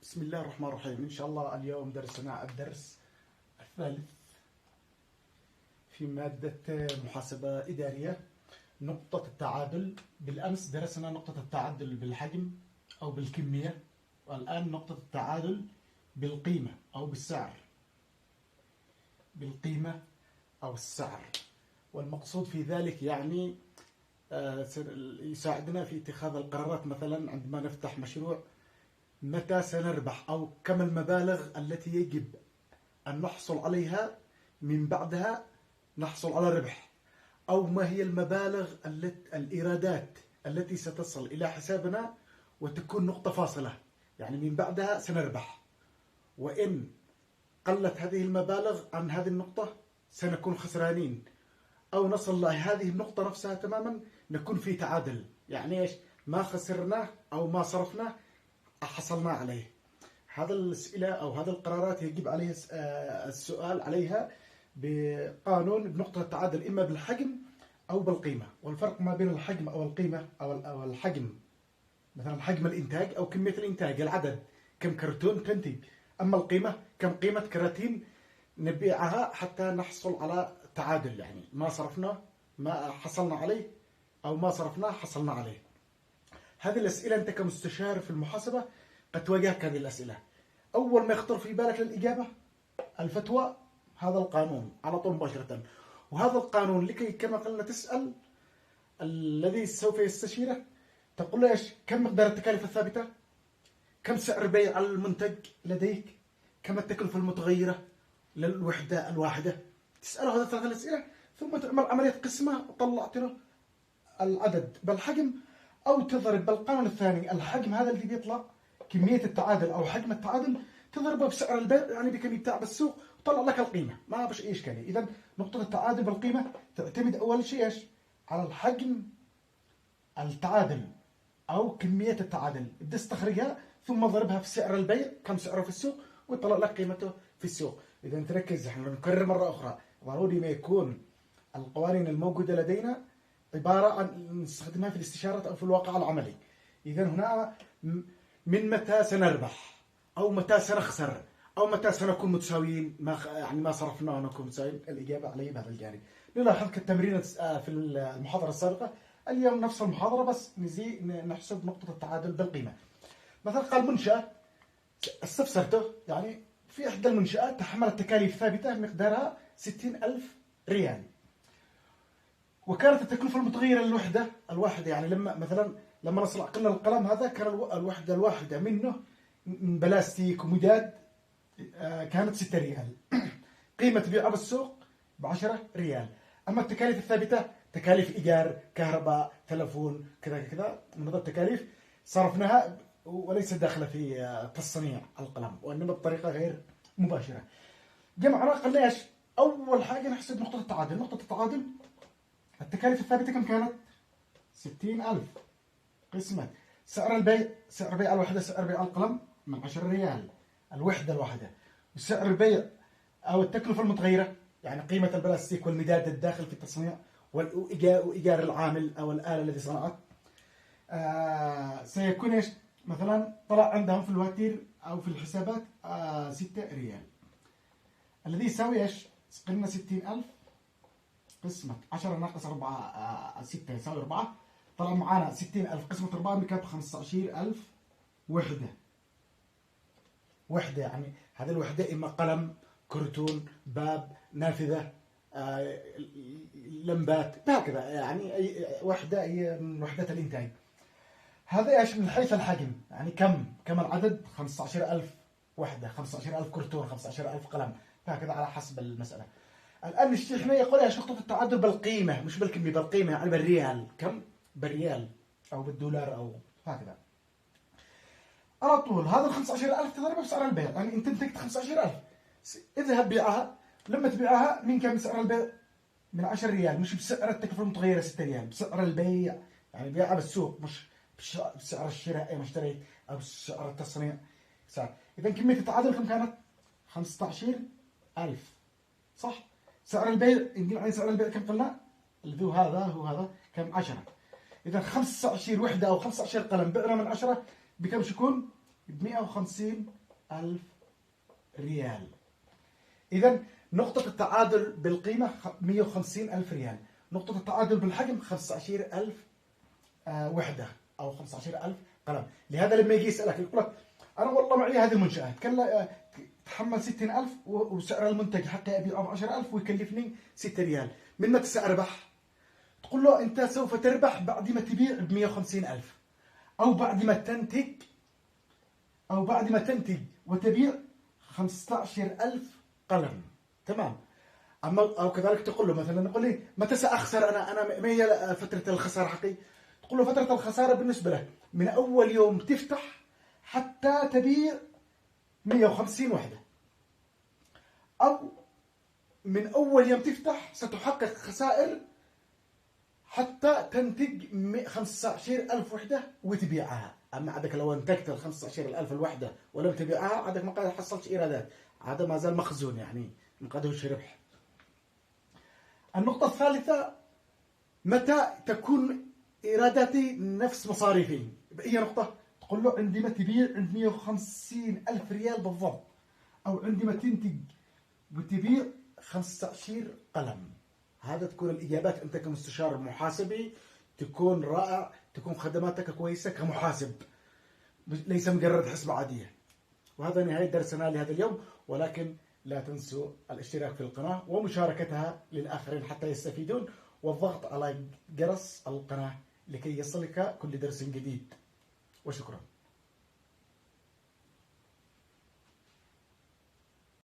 بسم الله الرحمن الرحيم. إن شاء الله اليوم درسنا الدرس الثالث في مادة محاسبة إدارية، نقطة التعادل. بالأمس درسنا نقطة التعادل بالحجم أو بالكمية، والآن نقطة التعادل بالقيمة أو بالسعر. بالقيمة أو السعر، والمقصود في ذلك يعني يساعدنا في اتخاذ القرارات. مثلا عندما نفتح مشروع، متى سنربح أو كم المبالغ التي يجب أن نحصل عليها من بعدها نحصل على ربح، أو ما هي المبالغ الإيرادات التي ستصل إلى حسابنا وتكون نقطة فاصلة، يعني من بعدها سنربح، وإن قلت هذه المبالغ عن هذه النقطة سنكون خسرانين، أو نصل لهذه النقطة نفسها تماما نكون في تعادل. يعني إيش؟ ما خسرناه أو ما صرفناه حصلنا عليه. هذا الأسئلة أو هذه القرارات يجب عليه السؤال عليها بقانون بنقطة التعادل، إما بالحجم أو بالقيمة. والفرق ما بين الحجم أو القيمة أو الحجم، مثلا حجم الإنتاج أو كمية الإنتاج، العدد، كم كرتون تنتج. أما القيمة، كم قيمة كراتين نبيعها حتى نحصل على تعادل، يعني ما صرفنا ما حصلنا عليه، أو ما صرفناه حصلنا عليه. هذه الأسئلة أنت كمستشار في المحاسبة قد تواجهك هذه الأسئلة. أول ما يخطر في بالك للإجابة الفتوى، هذا القانون على طول مباشرة. وهذا القانون لكي كما قلنا تسأل الذي سوف يستشيرك، تقول له إيش؟ كم مقدار التكاليف الثابتة؟ كم سعر بيع المنتج لديك؟ كم التكلفة المتغيرة للوحدة الواحدة؟ تسأله هذه الثلاث الأسئلة، ثم تعمل عملية قسمة وطلعت له العدد بالحجم، أو تضرب بالقانون الثاني الحجم هذا اللي بيطلع كمية التعادل أو حجم التعادل، تضربه بسعر البيع يعني بكم يبتاع بالسوق وطلع لك القيمة. ما فيش أي إشكالية. إذا نقطة التعادل بالقيمة تعتمد أول شيء إيش؟ على الحجم التعادل أو كمية التعادل، بدي استخرجها ثم ضربها في سعر البيع، كم سعره في السوق، ويطلع لك قيمته في السوق. إذا تركز، احنا نكرر مرة أخرى، ضروري ما يكون القوانين الموجودة لدينا عبارة عن نستخدمها في الاستشارات أو في الواقع العملي. إذا هنا من متى سنربح، أو متى سنخسر، أو متى سنكون متساويين، يعني ما صرفنا ونكون متساويين. الإجابة عليه بهذا الجانب. نلاحظ كالتمرين في المحاضرة السابقة، اليوم نفس المحاضرة بس نزي نحسب نقطة التعادل بالقيمة. مثلا قال منشأة استفسرته، يعني في إحدى المنشآت تحملت تكاليف ثابتة مقدارها 60,000 ريال، وكانت التكلفة المتغيرة للوحدة الواحدة، يعني لما نصنع قلنا القلم هذا كان الوحدة الواحدة منه من بلاستيك ومداد كانت 6 ريال. قيمة بيعها بالسوق ب10 ريال. أما التكاليف الثابتة، تكاليف إيجار، كهرباء، تلفون، كذا كذا من هذه التكاليف صرفناها وليس داخلة في تصنيع القلم، وإنما بطريقة غير مباشرة. جمعنا قلنا إيش؟ أول حاجة نحسب نقطة التعادل. نقطة التعادل التكاليف الثابتة كم كانت؟ 60,000 قسمة سعر البيع، سعر بيع الوحدة، سعر بيع القلم من 10 ريال الوحدة الواحدة. وسعر البيع أو التكلفة المتغيرة، يعني قيمة البلاستيك والمداد الداخل في التصنيع وإيجار العامل أو الآلة التي صنعت، سيكون إيش؟ مثلا طلع عندهم في الواتير أو في الحسابات 6 ريال، الذي يساوي إيش؟ قلنا 60,000 قسمة 10 ناقص 4 6 يساوي 4. طلع معانا 60,000 قسمة 4 بكام؟ 15,000 وحدة. يعني هذه الوحدة إما قلم، كرتون، باب، نافذة، لمبات، هكذا، يعني أي وحدة هي من وحدات الإنتاج. هذا إيش من حيث الحجم، يعني كم العدد؟ 15,000 وحدة، 15,000 كرتون، 15,000 قلم، هكذا على حسب المسألة. الآن احنا يقول إيش؟ نقطة التعادل بالقيمة مش بالكمية، بالقيمة يعني بالريال. كم؟ بالريال أو بالدولار أو هكذا. على طول هذا 15,000 تضربه بسعر البيع، يعني أنت انتجت 15,000، اذهب بيعها. لما تبيعها من كم سعر البيع؟ من 10 ريال، مش بسعر التكلفة المتغيرة 6 ريال، بسعر البيع، يعني بيعها بالسوق، مش بسعر الشراء أي مشتري أو بسعر التصنيع سعر. إذا كمية التعادل كم كانت؟ 15,000، صح؟ سعر البيع نقول عن سعر البيع كم قلنا؟ اللي هو هذا كم؟ 10. إذا 15 وحدة أو 15 قلم بعنا من 10 بكم شكون؟ ب150 ألف ريال. إذا نقطة التعادل بالقيمة 150 ألف ريال، نقطة التعادل بالحجم 15 ألف وحدة أو 15 ألف قلم. لهذا لما يجي يسألك يقول لك أنا والله معي هذه المنشأة تحمل 60 ألف وسعر المنتج حتى أبيعه ب 10 ألف ويكلفني 6 ريال، من متى سأربح؟ تقول له أنت سوف تربح بعد ما تبيع ب 150 ألف، أو بعد ما تنتج وتبيع 15 ألف قلم. تمام. أما أو كذلك تقول له مثلا، نقول لي متى سأخسر أنا ما هي فترة الخسارة حقي؟ تقول له فترة الخسارة بالنسبة لك من أول يوم تفتح حتى تبيع 150 وحدة، أو من أول يوم تفتح ستحقق خسائر حتى تنتج 15 ألف وحدة وتبيعها. أما عندك لو انتجت ال 15 ألف الوحدة ولم تبيعها، عندك ما قد حصلتش إيرادات، هذا ما زال مخزون، يعني ما قدرش ربح. النقطة الثالثة، متى تكون إيراداتي نفس مصاريفي؟ بأي نقطة؟ تقول له عندما تبيع عند 150 ألف ريال بالضبط، أو عندما تنتج وتبيع 15 قلم. هذا تكون الإجابات. أنت كمستشار محاسبي تكون رائع، تكون خدماتك كويسة كمحاسب، ليس مجرد حسبة عادية. وهذا نهاية درسنا لهذا اليوم، ولكن لا تنسوا الاشتراك في القناة ومشاركتها للآخرين حتى يستفيدون، والضغط على جرس القناة لكي يصلك كل درس جديد. وشكرا.